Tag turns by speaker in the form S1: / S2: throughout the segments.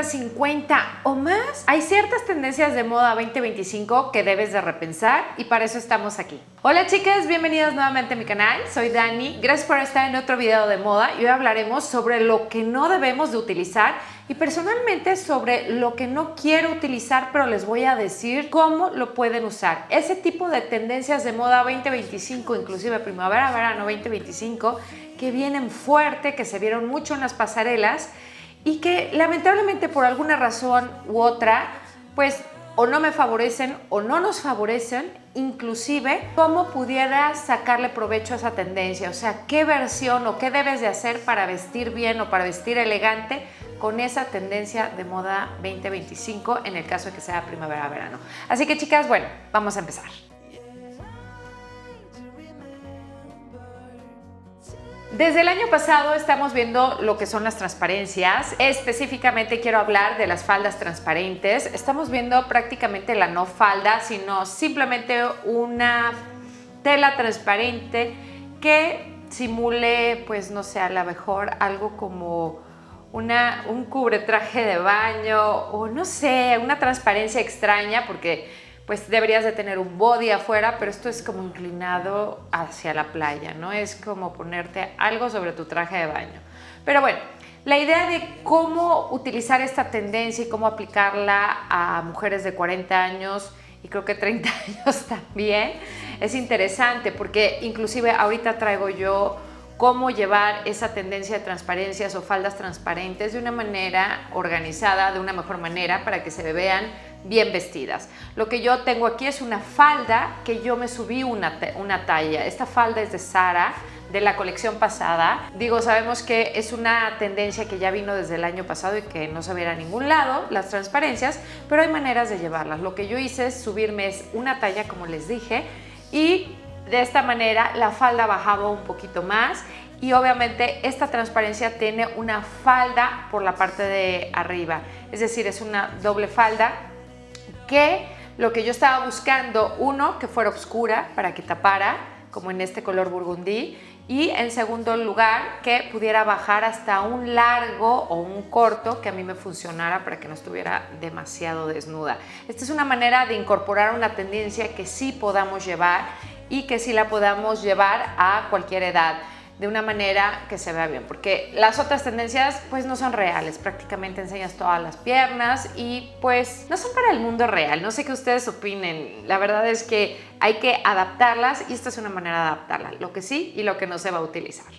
S1: 40, 50 o más, hay ciertas tendencias de moda 2025 que debes de repensar y para eso estamos aquí. Hola chicas, bienvenidas nuevamente a mi canal, soy Dani, gracias por estar en otro video de moda y hoy hablaremos sobre lo que no debemos de utilizar y personalmente sobre lo que no quiero utilizar, pero les voy a decir cómo lo pueden usar. Ese tipo de tendencias de moda 2025, inclusive primavera-verano 2025, que vienen fuerte, que se vieron mucho en las pasarelas y que lamentablemente por alguna razón u otra, pues o no me favorecen o no nos favorecen, inclusive cómo pudieras sacarle provecho a esa tendencia, o sea, qué versión o qué debes de hacer para vestir bien o para vestir elegante con esa tendencia de moda 2025 en el caso de que sea primavera-verano. Así que chicas, bueno, vamos a empezar. Desde el año pasado estamos viendo lo que son las transparencias. Específicamente quiero hablar de las faldas transparentes. Estamos viendo prácticamente la no falda, sino simplemente una tela transparente que simule, pues no sé, a lo mejor algo como un cubretraje de baño o no sé, una transparencia extraña porque pues deberías de tener un body afuera, pero esto es como inclinado hacia la playa, ¿no? Es como ponerte algo sobre tu traje de baño. Pero bueno, la idea de cómo utilizar esta tendencia y cómo aplicarla a mujeres de 40 años y creo que 30 años también es interesante porque inclusive ahorita traigo yo cómo llevar esa tendencia de transparencias o faldas transparentes de una manera organizada, de una mejor manera para que se vean bien vestidas. Lo que yo tengo aquí es una falda que yo me subí una talla. Esta falda es de Zara, de la colección pasada. Digo, sabemos que es una tendencia que ya vino desde el año pasado y que no se veía a ningún lado, las transparencias, pero hay maneras de llevarlas. Lo que yo hice es subirme una talla, como les dije, y de esta manera la falda bajaba un poquito más y obviamente esta transparencia tiene una falda por la parte de arriba, es decir, es una doble falda que lo que yo estaba buscando, uno, que fuera oscura para que tapara, como en este color burgundí, y en segundo lugar, que pudiera bajar hasta un largo o un corto que a mí me funcionara para que no estuviera demasiado desnuda. Esta es una manera de incorporar una tendencia que sí podamos llevar y que sí la podamos llevar a cualquier edad de una manera que se vea bien, porque las otras tendencias pues no son reales, prácticamente enseñas todas las piernas y pues no son para el mundo real. No sé qué ustedes opinen, la verdad es que hay que adaptarlas y esta es una manera de adaptarlas, lo que sí y lo que no se va a utilizar.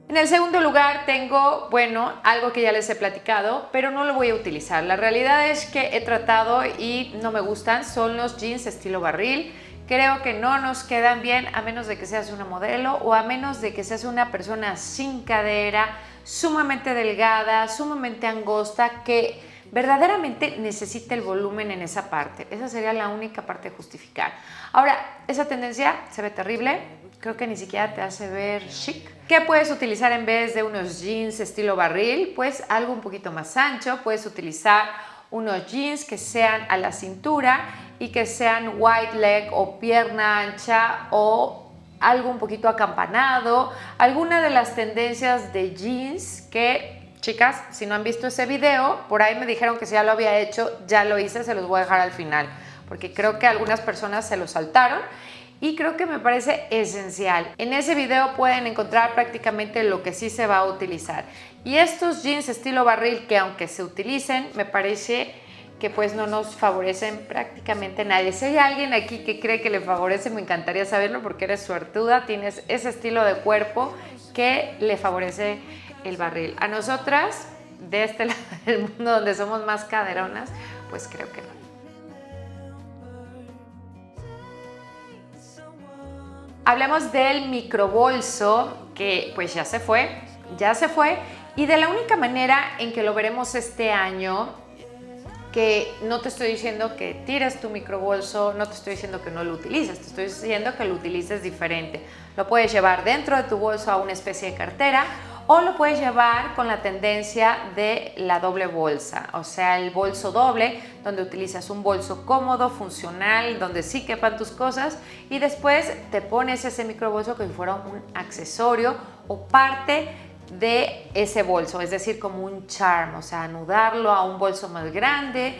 S1: En el segundo lugar tengo, bueno, algo que ya les he platicado, pero no lo voy a utilizar. La realidad es que he tratado y no me gustan, son los jeans estilo barril. Creo que no nos quedan bien a menos de que seas una modelo o a menos de que seas una persona sin cadera, sumamente delgada, sumamente angosta, que verdaderamente necesita el volumen en esa parte. Esa sería la única parte de justificar. Ahora, esa tendencia se ve terrible, creo que ni siquiera te hace ver chic. ¿Qué puedes utilizar en vez de unos jeans estilo barril? Pues algo un poquito más ancho, puedes utilizar unos jeans que sean a la cintura y que sean wide leg o pierna ancha o algo un poquito acampanado, alguna de las tendencias de jeans que, chicas, si no han visto ese video, por ahí me dijeron que si ya lo había hecho, ya lo hice, se los voy a dejar al final, porque creo que algunas personas se lo saltaron y creo que me parece esencial. En ese video pueden encontrar prácticamente lo que sí se va a utilizar. Y estos jeans estilo barril que aunque se utilicen, me parece que pues no nos favorecen prácticamente nadie. Si hay alguien aquí que cree que le favorece, me encantaría saberlo porque eres suertuda, tienes ese estilo de cuerpo que le favorece el barril. A nosotras, de este lado del mundo donde somos más caderonas, pues creo que no. Hablemos del microbolso que pues ya se fue y de la única manera en que lo veremos este año, que no te estoy diciendo que tires tu microbolso, no te estoy diciendo que no lo utilices, te estoy diciendo que lo utilices diferente. Lo puedes llevar dentro de tu bolso a una especie de cartera O lo puedes llevar con la tendencia de la doble bolsa, o sea, el bolso doble, donde utilizas un bolso cómodo, funcional, donde sí quepan tus cosas y después te pones ese microbolso como si fuera un accesorio o parte de ese bolso, es decir, como un charm, o sea, anudarlo a un bolso más grande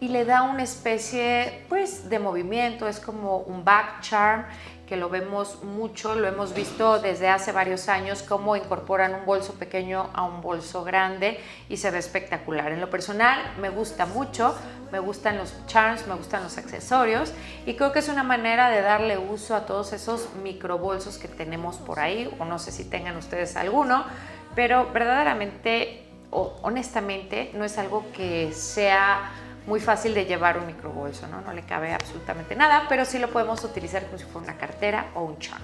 S1: y le da una especie pues de movimiento, es como un back charm que lo vemos mucho, lo hemos visto desde hace varios años, cómo incorporan un bolso pequeño a un bolso grande y se ve espectacular. En lo personal me gusta mucho, me gustan los charms, me gustan los accesorios y creo que es una manera de darle uso a todos esos microbolsos que tenemos por ahí, o no sé si tengan ustedes alguno, pero verdaderamente o honestamente no es algo que sea muy fácil de llevar un microbolso, ¿no? No le cabe absolutamente nada, pero sí lo podemos utilizar como si fuera una cartera o un charm.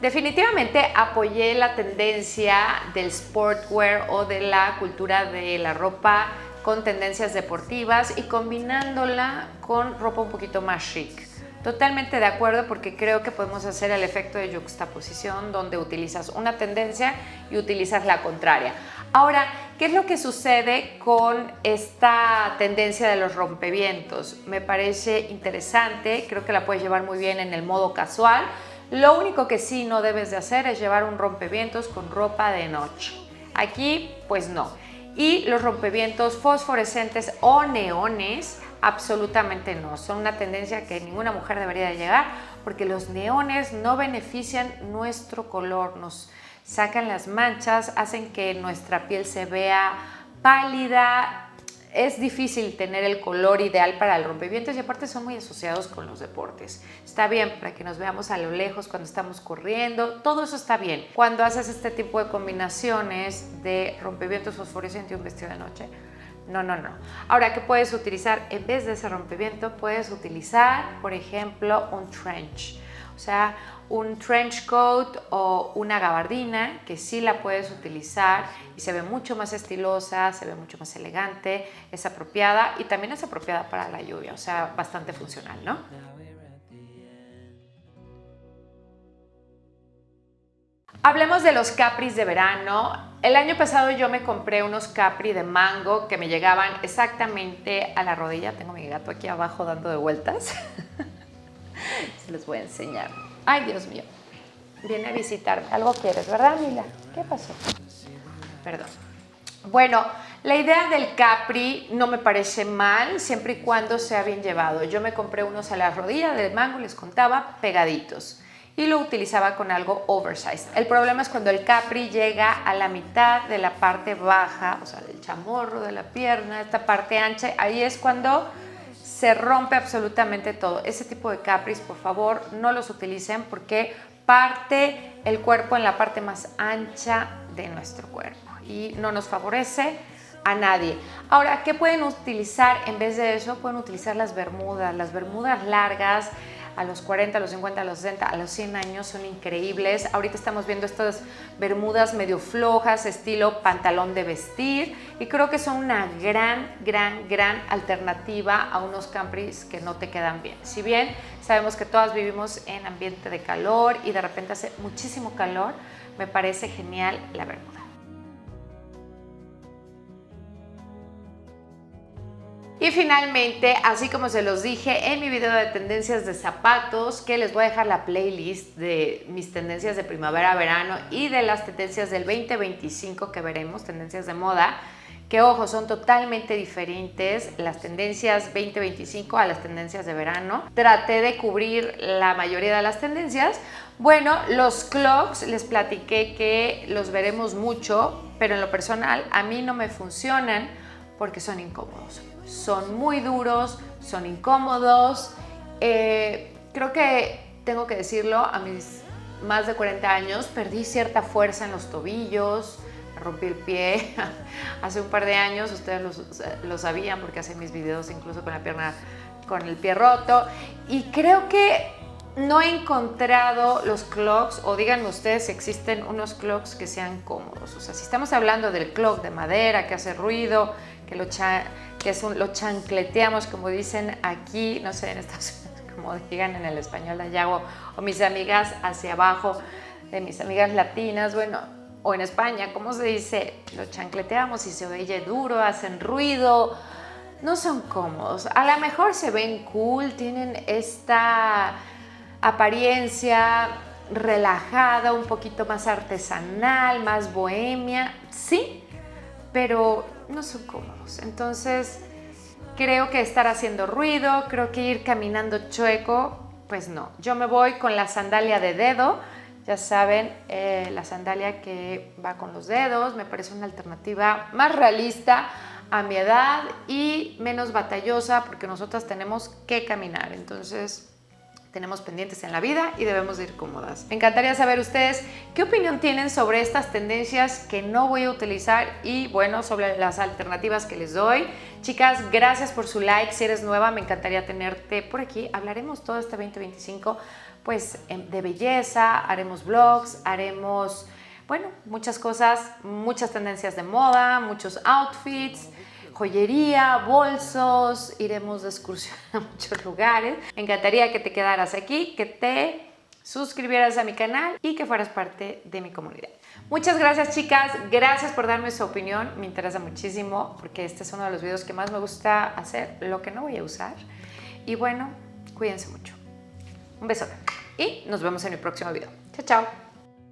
S1: Definitivamente apoyé la tendencia del sportwear o de la cultura de la ropa con tendencias deportivas y combinándola con ropa un poquito más chic. Totalmente de acuerdo porque creo que podemos hacer el efecto de juxtaposición donde utilizas una tendencia y utilizas la contraria. Ahora, ¿qué es lo que sucede con esta tendencia de los rompevientos? Me parece interesante, creo que la puedes llevar muy bien en el modo casual. Lo único que sí no debes de hacer es llevar un rompevientos con ropa de noche. Aquí, pues no. Y los rompevientos fosforescentes o neones, absolutamente no. Son una tendencia que ninguna mujer debería de llegar porque los neones no benefician nuestro color, nos sacan las manchas, hacen que nuestra piel se vea pálida. Es difícil tener el color ideal para el rompevientos y aparte son muy asociados con los deportes. Está bien para que nos veamos a lo lejos cuando estamos corriendo, todo eso está bien. Cuando haces este tipo de combinaciones de rompevientos fosforescente y un vestido de noche, no. Ahora, ¿qué puedes utilizar? En vez de ese rompeviento, puedes utilizar, por ejemplo, un trench. O sea, un trench coat o una gabardina que sí la puedes utilizar y se ve mucho más estilosa, se ve mucho más elegante, es apropiada y también es apropiada para la lluvia, o sea, bastante funcional, ¿no? Hablemos de los capris de verano. El año pasado yo me compré unos capri de mango que me llegaban exactamente a la rodilla. Tengo mi gato aquí abajo dando de vueltas. Se los voy a enseñar. Ay, Dios mío. Viene a visitarme. Algo quieres, ¿verdad, Mila? ¿Qué pasó? Perdón. Bueno, la idea del capri no me parece mal, siempre y cuando sea bien llevado. Yo me compré unos a la rodilla de mango, les contaba, pegaditos. Y lo utilizaba con algo oversized. El problema es cuando el capri llega a la mitad de la parte baja, o sea, del chamorro, de la pierna, esta parte ancha, ahí es cuando se rompe absolutamente todo. Ese tipo de capris, por favor, no los utilicen porque parte el cuerpo en la parte más ancha de nuestro cuerpo y no nos favorece a nadie. Ahora, ¿qué pueden utilizar en vez de eso? Pueden utilizar las bermudas largas. A los 40, a los 50, a los 60, a los 100 años son increíbles. Ahorita estamos viendo estas bermudas medio flojas, estilo pantalón de vestir, y creo que son una gran alternativa a unos capris que no te quedan bien. Si bien sabemos que todas vivimos en ambiente de calor y de repente hace muchísimo calor, me parece genial la bermuda. Y finalmente, así como se los dije en mi video de tendencias de zapatos, que les voy a dejar la playlist de mis tendencias de primavera-verano y de las tendencias del 2025 que veremos, tendencias de moda, que ojo, son totalmente diferentes las tendencias 2025 a las tendencias de verano. Traté de cubrir la mayoría de las tendencias. Bueno, los clogs les platiqué que los veremos mucho, pero en lo personal a mí no me funcionan porque son incómodos. Son muy duros, son incómodos. Creo que tengo que decirlo, a mis más de 40 años perdí cierta fuerza en los tobillos, me rompí el pie hace un par de años, ustedes lo sabían porque hacen mis videos incluso con la pierna, con el pie roto, y creo que no he encontrado los clogs, o díganme ustedes si existen unos clogs que sean cómodos. O sea, si estamos hablando del clog de madera que hace ruido, que lo chancleteamos, como dicen aquí, no sé, en Estados Unidos, como digan en el español de allá, o mis amigas hacia abajo, de mis amigas latinas, bueno, o en España, ¿cómo se dice? Lo chancleteamos y se oye duro, hacen ruido, no son cómodos. A lo mejor se ven cool, tienen esta apariencia relajada, un poquito más artesanal, más bohemia, sí, pero no son cómodos. Entonces, creo que estar haciendo ruido, creo que ir caminando chueco, pues no. Yo me voy con la sandalia de dedo, ya saben, la sandalia que va con los dedos, me parece una alternativa más realista a mi edad y menos batallosa porque nosotras tenemos que caminar. Entonces, tenemos pendientes en la vida y debemos de ir cómodas. Me encantaría saber ustedes qué opinión tienen sobre estas tendencias que no voy a utilizar y bueno, sobre las alternativas que les doy. Chicas, gracias por su like. Si eres nueva, me encantaría tenerte por aquí. Hablaremos todo este 2025 pues de belleza, haremos vlogs, haremos, bueno, muchas cosas, muchas tendencias de moda, muchos outfits, joyería, bolsos, iremos de excursión a muchos lugares. Me encantaría que te quedaras aquí, que te suscribieras a mi canal y que fueras parte de mi comunidad. Muchas gracias, chicas, gracias por darme su opinión, me interesa muchísimo porque este es uno de los videos que más me gusta hacer, lo que no voy a usar. Y bueno, cuídense mucho. Un beso y nos vemos en el próximo video. Chao, chao.